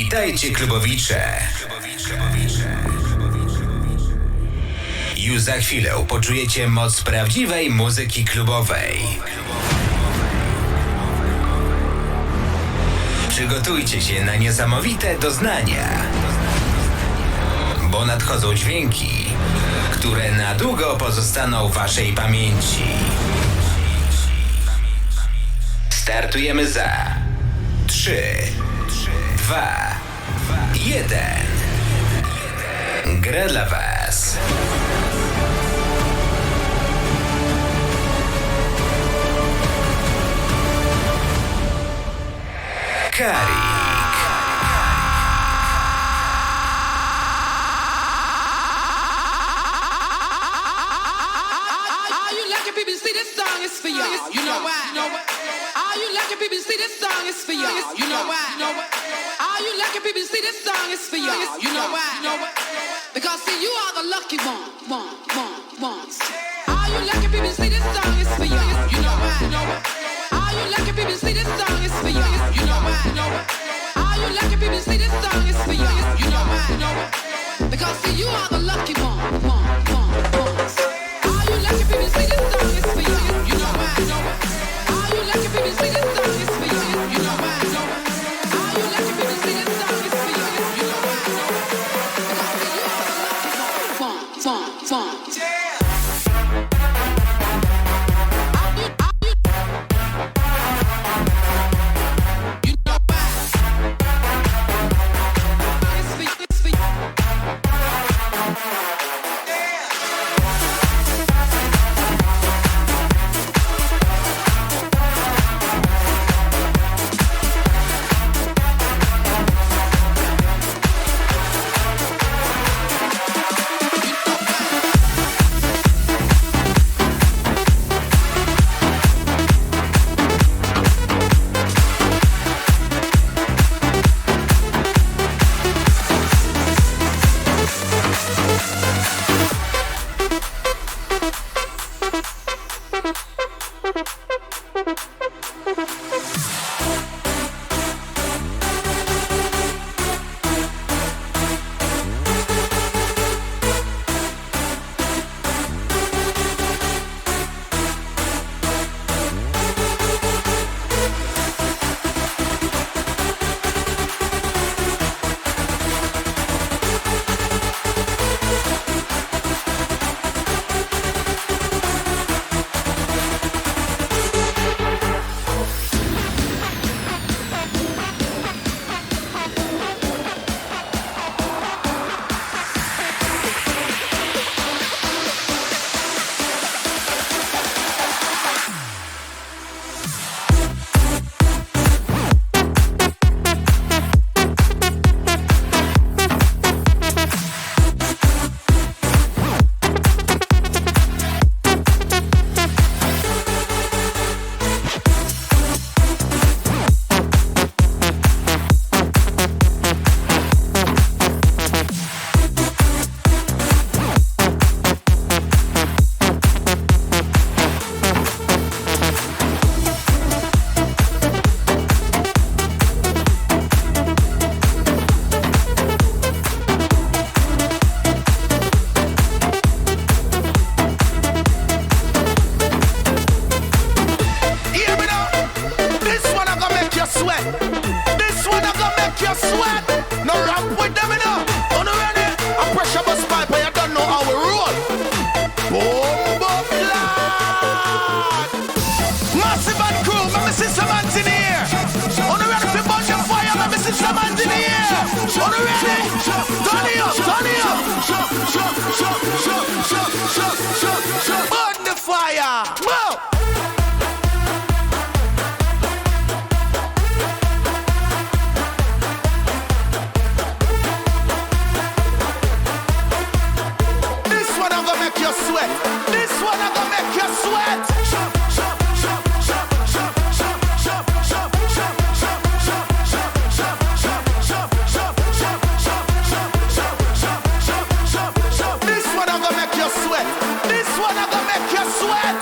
Witajcie klubowicze. Już za chwilę poczujecie moc prawdziwej muzyki klubowej. Przygotujcie się na niesamowite doznania, bo nadchodzą dźwięki, które na długo pozostaną w waszej pamięci. Startujemy za 3, 2, 1. Gra dla was Kari. See this song is for y'all. You know why? All you lucky people see this song is for y'all. You know why? All you lucky people see this song is for y'all. You know why? Because see you are the lucky ones. All you lucky people see this song is for y'all. You know why? All you lucky people see this song is for y'all. You know why? All you lucky people see this song is for y'all. You know why? Because see you are the lucky ones. All you lucky people see this song is for you. You know why? All you lucky people see this song is for you. You know why? All you lucky people see this song is for you. You know why? Because you are the lucky ones. This one I'm gonna make you sweat.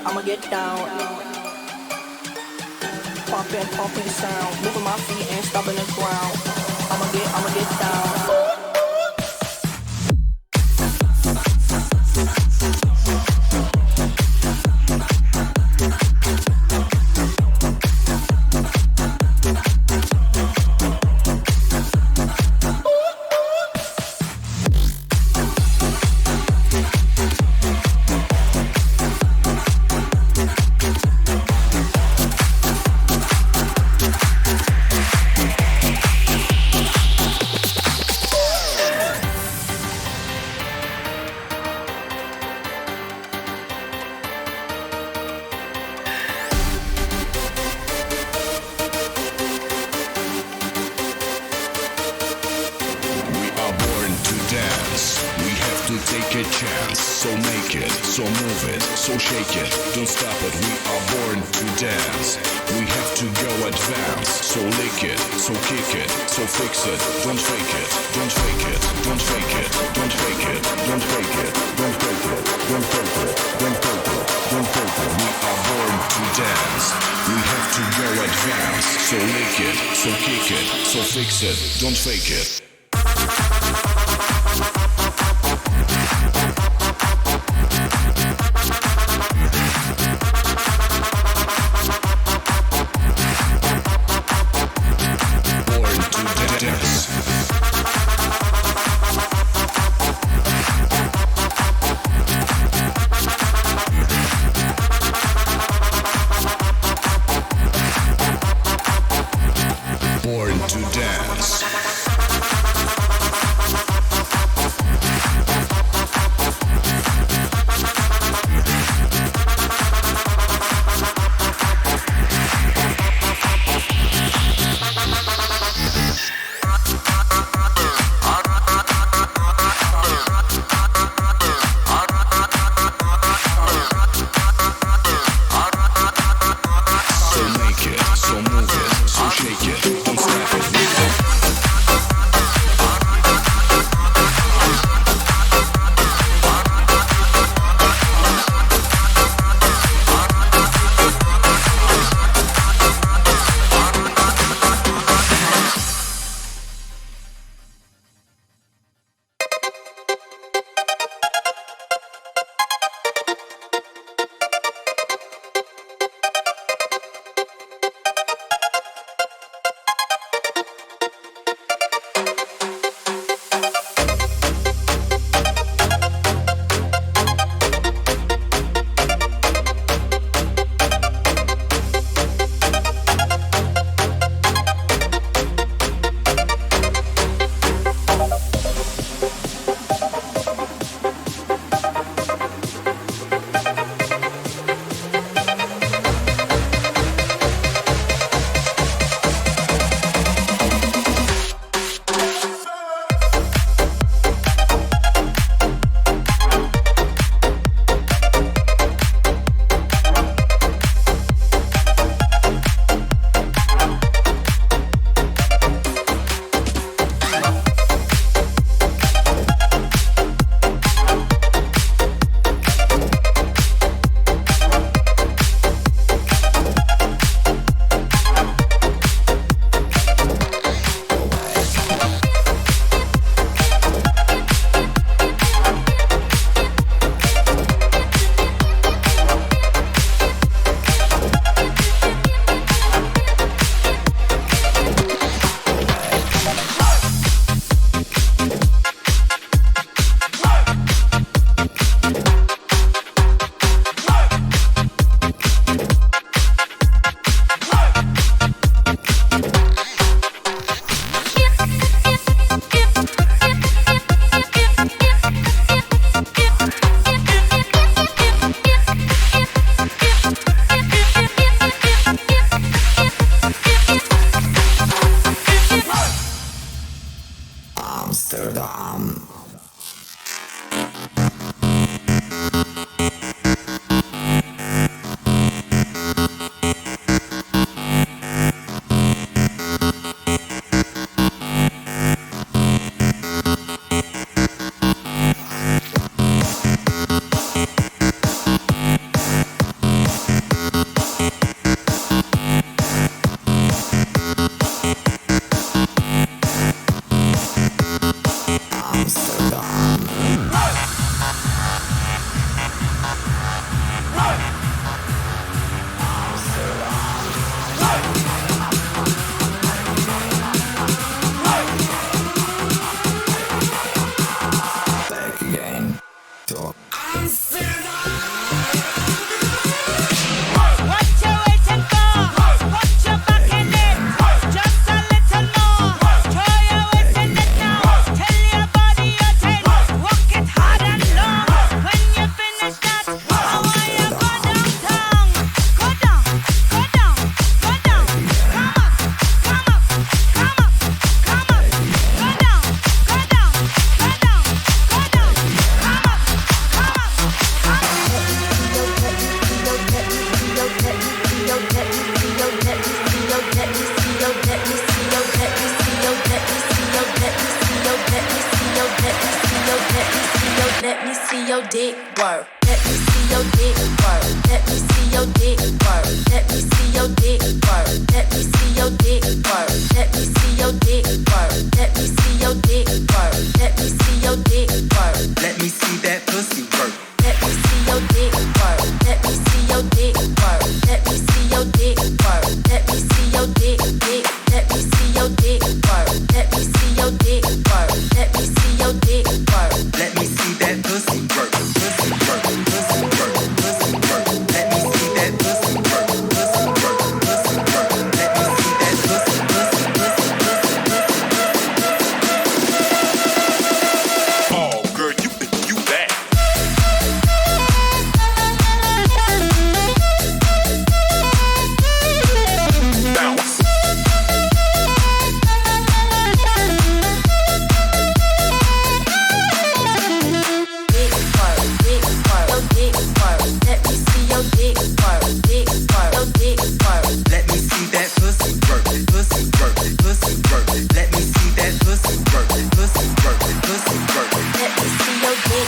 I'ma get down. Pumping sound. Moving my feet and stomping the ground. I'ma get down. Don't fake it. Born to dance. your dick work. Let me see your dick work. Let me see your dick work. Let me see your dick work. Let me see your dick work. Let me see your dick work. Let me see your dick work. Let me see your dick work. Let me see that pussy work. Let me see your dick work. Let me see your dick work. Let me see your dick work. Let me see your dick dick. Let me see your dick work. Let me see your dick work. Let me see your dick work. Let me see that pussy work. Pussy work. Pussy work. Pussy work. Let me see that pussy work. Pussy work. Pussy work. Let me see that pussy. Pussy. Pussy. Pussy. Oh, girl, you bad. Bounce. Dick work. Dick work. Your dick work. Let me see your dick work. Dick work. Your dick work. Let me see that pussy work. Pussy work. Pussy work. Let me see that pussy work. Pussy work. Pussy work. Let me see your dick.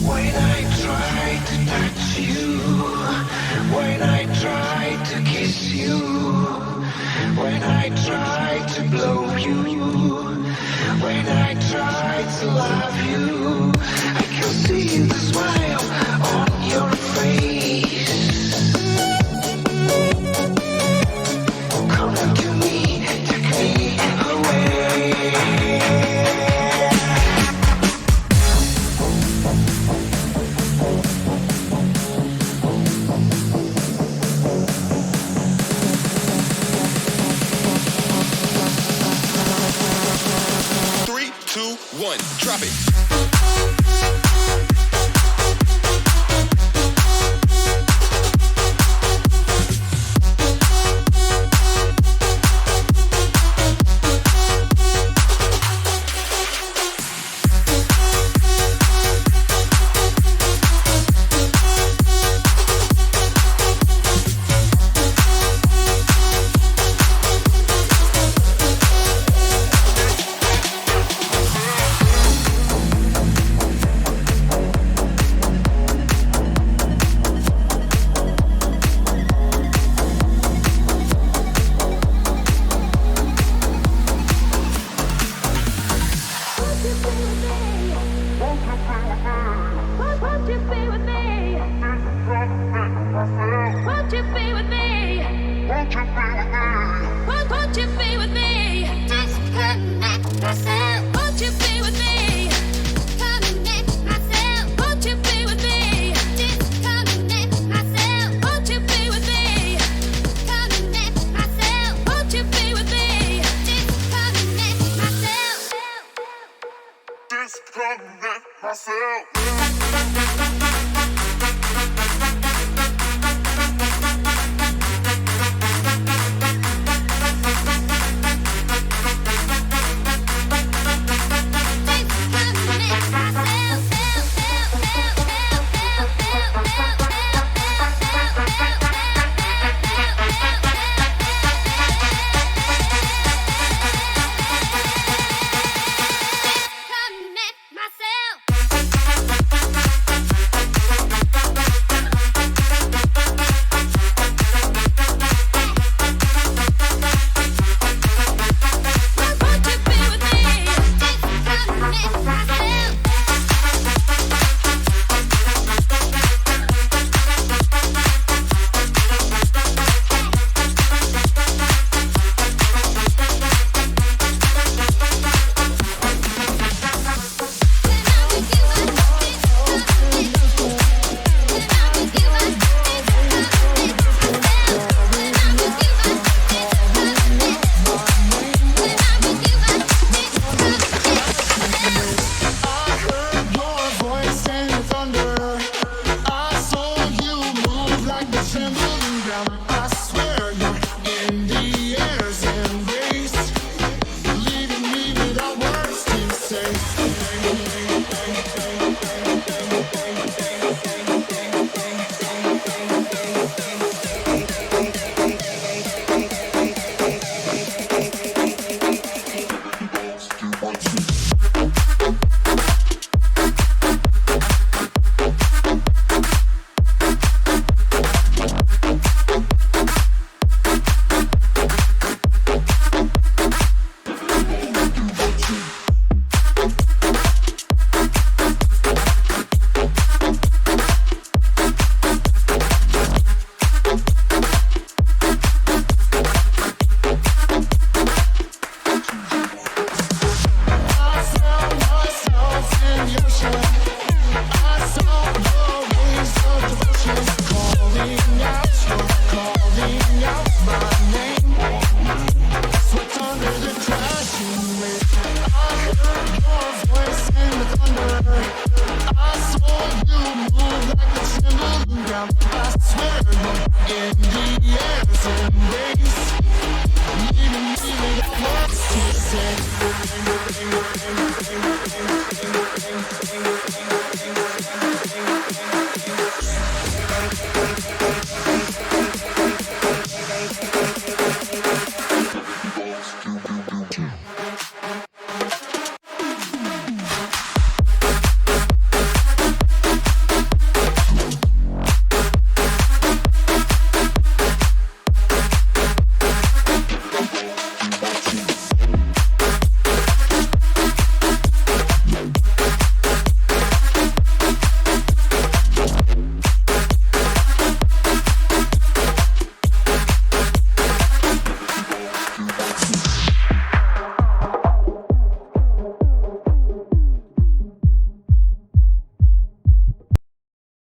When I try to touch you, when I try to kiss you, when I try to blow you, when I try to love you, I can see the smile on your face. Come to me, take me away. 2, 1, drop it. disconnect myself. Bang, bang, bang, bang, bang, bang, bang, bang, bang, bang, bang, bang, bang, bang, bang, bang,